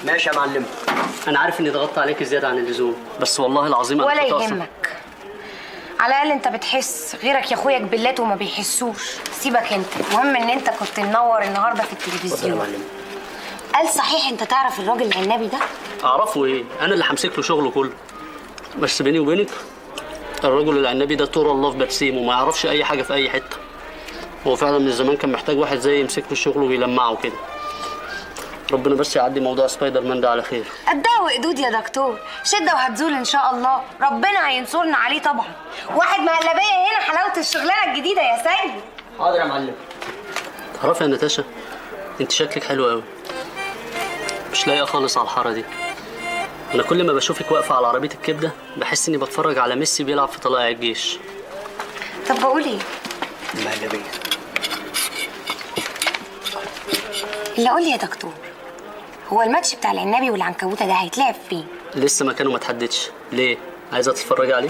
ماشي يا معلم. انا عارف اني ضغطت عليك زياده عن اللزوم، بس والله العظيم انا ولا كنت يهمك، على الاقل انت بتحس، غيرك يا اخويا جبلات وما بيحسوش. سيبك انت، المهم ان انت كنت منور النهارده في التلفزيون. قال صحيح انت تعرف الراجل العنابي ده؟ اعرفه ايه؟ انا اللي همسك له شغله كله. بس بيني وبينك الراجل العنابي ده طول الله في برسيم وما يعرفش اي حاجه في اي حته. هو فعلا من زمان كان محتاج واحد زي يمسك له الشغل ويلمعه كده. ربنا بس يعدي موضوع سبايدر مان ده على خير. قدها وقدود يا دكتور، شده وهتزول ان شاء الله، ربنا هينصرنا عليه طبعا. واحد مهلبيه هنا حلاوه الشغلانه الجديده يا سيد. حاضر يا معلم. تعرفي يا نتاشا، انت شكلك حلو قوي، مش لايقه خالص على الحاره دي. انا كل ما بشوفك واقفه على عربيه الكبده بحس اني بتفرج على ميسي بيلعب في طلائع الجيش. طب بقول ايه؟ المهلبيه. اللي قول لي يا دكتور، هو الماتش بتاع العنابي والعنكبوته ده هيتلعب فين؟ لسه مكانه ما اتحددش. ليه؟ عايزه تتفرجي عليه؟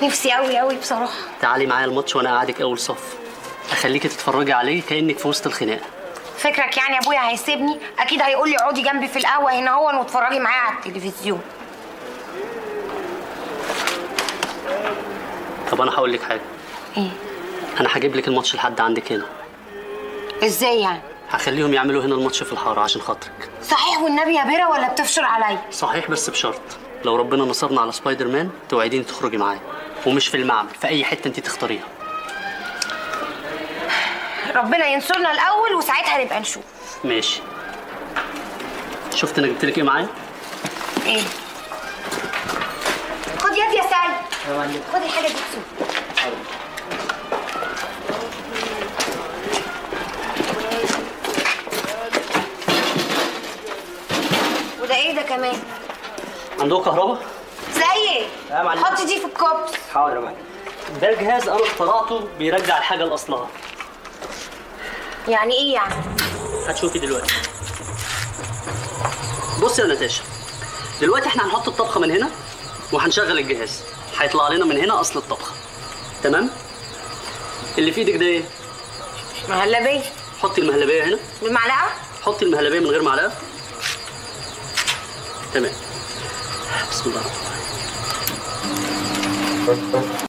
نفسي قوي قوي بصراحه. تعالي معايا الماتش وانا قاعدك اول صف، اخليكي تتفرجي عليه كانك في وسط الخناقه. فكرك يعني ابويا هيسيبني؟ اكيد هيقول لي اقعدي جنبي في القهوه هنا هون واتفرجي معايا على التلفزيون. طب انا هقول لك حاجه. ايه؟ انا هجيب لك الماتش لحد عندك هنا. ازاي يعني؟ هخليهم يعملوا هنا الماتش في الحاره عشان خاطرك. صحيح والنبي يا بيرة ولا بتفشر عليا؟ صحيح، بس بشرط لو ربنا نصرنا على سبايدر مان توعديني تخرجي معايا، ومش في المعمل، في اي حته انت تختاريها. ربنا ينصرنا الاول وساعتها نبقى نشوف. ماشي. شفت انا جبت لك ايه معايا؟ ايه؟ خد يد يا سيد. خد الحاجه دي بسوق. وده ايه ده كمان؟ عندكم كهرباء؟ زي يا معلم. حط دي في الكوبس. حاضر يا معلم. ده جهاز انا اخترعته بيرجع الحاجه لاصلها. يعني ايه يعني؟ هتشوفي دلوقتي. بصي يا نتاشا، دلوقتي احنا هنحط الطبخه من هنا وهنشغل الجهاز، هيطلع لنا من هنا اصل الطبخه. تمام؟ اللي في ايدك ده ايه؟ مهلبيه. حطي المهلبيه هنا. بالمعلقه؟ حطي المهلبيه من غير معلقه. تمام. بسم الله الرحمن الرحيم.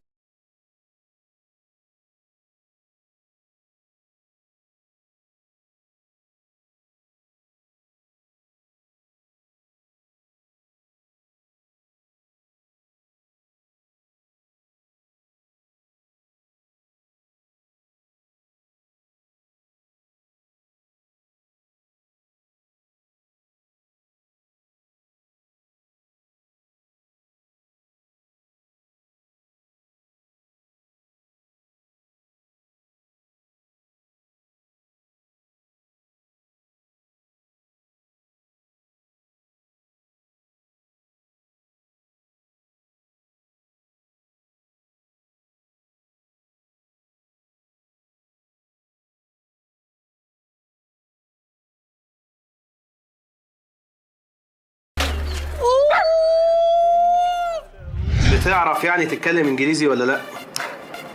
بتعرف يعني تتكلم انجليزي ولا لا؟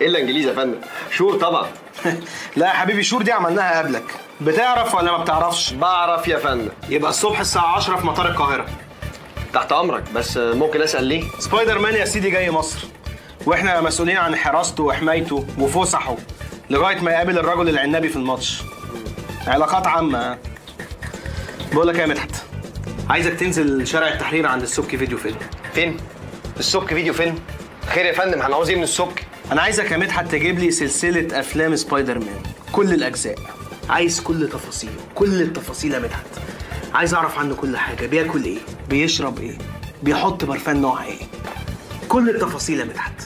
الا انجليزي يا فندم، شور طبعا. لا يا حبيبي، شور دي عملناها قبلك. بتعرف ولا ما بتعرفش؟ بعرف يا فندم. يبقى الصبح الساعة 10 في مطار القاهرة. تحت امرك، بس ممكن اسال ليه؟ سبايدر مان يا سيدي جاي مصر، واحنا مسؤولين عن حراسته وحمايته وفسحه لغاية ما يقابل الرجل العنابي في الماتش. علاقات عامة. بقول لك ايه يا مدحت، عايزك تنزل شارع التحرير عند السبكي فيديو فيلم. فين؟ السبك فيديو فيلم؟ خير يا فندم، هنعوز ايه من السبك؟ انا عايزك يا مدحت تجيب لي سلسلة افلام سبايدر مان، كل الاجزاء. عايز كل تفاصيله، كل التفاصيل يا مدحت. عايز اعرف عنه كل حاجة، بياكل ايه، بيشرب ايه، بيحط برفان نوع ايه، كل التفاصيل يا مدحت.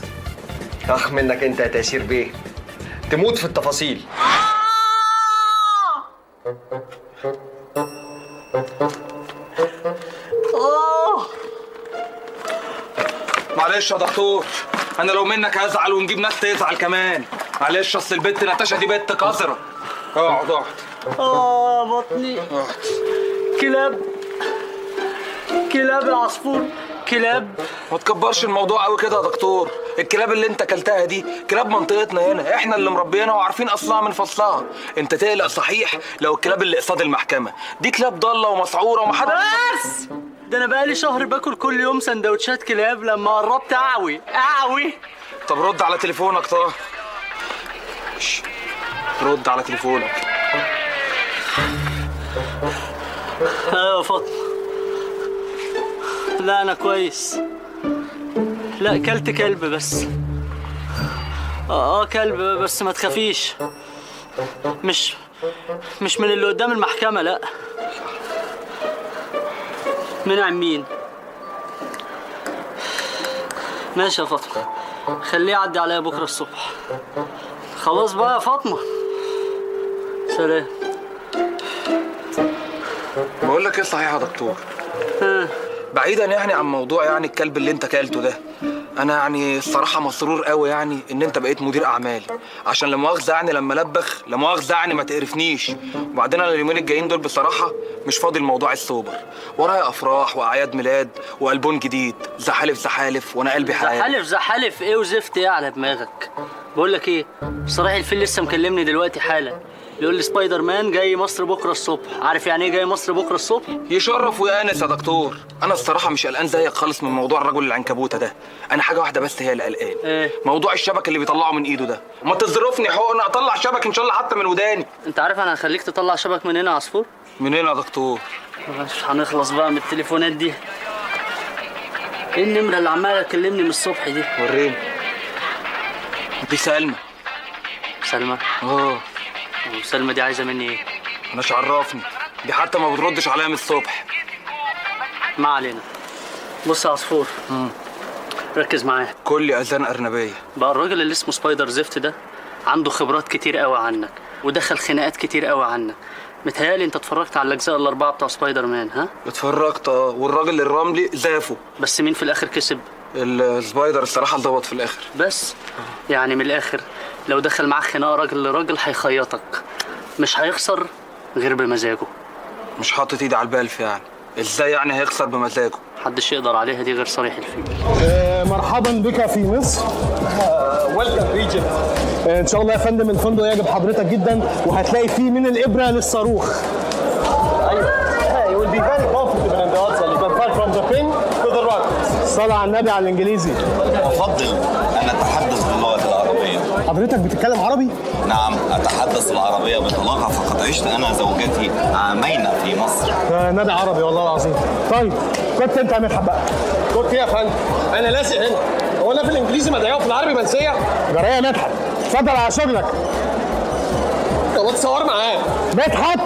اخ منك انت يا تيسير بيه، تموت في التفاصيل. معلش يا دكتور، انا لو منك هزعل ونجيب ناس تزعل كمان. معلش، اصل البت نتاشا دي بنت قذره. اقعد اقعد. بطني. كلاب العصفور، كلاب. ما تكبرش الموضوع قوي كده يا دكتور، الكلاب اللي انت اكلتها دي كلاب منطقتنا هنا، احنا اللي مربيينها وعارفين اصلها من فصلها. انت تقلق صحيح لو الكلاب اللي قصاد المحكمه دي كلاب ضاله ومسعوره ومحدش. بس ده انا بقالي شهر باكل كل يوم سندوتشات كلاب، لما قربت اعوي. طب رد على تليفونك. طه رد على تليفونك. ايوه فاطمه. لا انا كويس. لا كلت كلب بس. كلب بس ما تخافيش. مش من اللي قدام المحكمة، لا. من مين؟ ماشي يا فاطمة، خليه يعدي عليا بكرة الصبح. خلاص بقى يا فاطمة، سلام. بقول لك ايه صحيح يا دكتور؟ بعيدا يعني عن موضوع يعني الكلب اللي انت كلته ده، انا يعني الصراحه مسرور قوي يعني ان انت بقيت مدير اعمال، عشان لا مؤاخذه يعني لما لبخ لا مؤاخذه يعني ما تقرفنيش. وبعدين انا اليومين الجايين دول بصراحه مش فاضي الموضوع السوبر، ورايا افراح واعياد ميلاد والبوم جديد، زحالف وانا قلبي حالي. زحالف ايه وزفت ايه على دماغك؟ بقول لك ايه، صلاح الفيل لسه مكلمني دلوقتي حالا، بيقول لي سبايدر مان جاي مصر بكره الصبح. عارف يعني ايه جاي مصر بكره الصبح؟ يشرف ويأنس يا دكتور. انا الصراحه مش قلقان زيك خالص من موضوع الرجل العنكبوته ده، انا حاجه واحده بس هي اللي قلقان. ايه؟ موضوع الشبك اللي بيطلعه من ايده ده. ما تظرفني حقنه اطلع شبك ان شاء الله حتى من وداني. انت عارف انا هخليك تطلع شبك من هنا يا عصفور؟ من هنا يا دكتور؟ مش هنخلص بقى من التليفونات دي. ايه النمره اللي عماله تكلمني من الصبح دي؟ وريني. دي سلمى. سلمى؟ وسلمى دي عايزه مني ايه؟ مش عرفني، دي حتى ما بتردش عليا من الصبح. ما علينا. بص يا عصفور، ركز معايا. كل اذان ارنبيه. بقى الراجل اللي اسمه سبايدر زفت ده عنده خبرات كتير قوي عنك، ودخل خناقات كتير قوي عنك. متهيألي انت اتفرجت على الاجزاء الاربعه بتوع سبايدر مان، ها؟ اتفرجت والراجل الرملي زافه. بس مين في الاخر كسب؟ السبايدر الصراحه ضبط في الاخر. بس يعني من الاخر لو دخل معاك خناقه راجل لراجل هيخيطك، مش هيخسر غير بمزاجه. مش حاطط ايدي على البلف يعني. ازاي يعني هيخسر بمزاجه؟ محدش يقدر عليها دي غير صريح الفيل. مرحبا بك في مصر. ويلكم ريجن. ان شاء الله يا فندم الفندق يعجب حضرتك جدا، وهتلاقي فيه من الابره للصاروخ. You will be very comfortable in the hotel. You can fly from the pin to the rocket. صلى على النبي على الانجليزي. أفضل أن أتحدث باللغة العربية. حضرتك بتتكلم عربي؟ نعم أتحدث العربية بطلاقة، فقد عشت أنا زوجتي عامين في مصر. نادي عربي والله العظيم. طيب كنت أنت يا مدحت بقى. كنت يا فندم، أنا لاسق هنا. هو أنا في الإنجليزي مدعية وفي العربي منسية؟ جرايه يا مدحت، اتفضل على شغلك. طب اتصور معاه. مدحت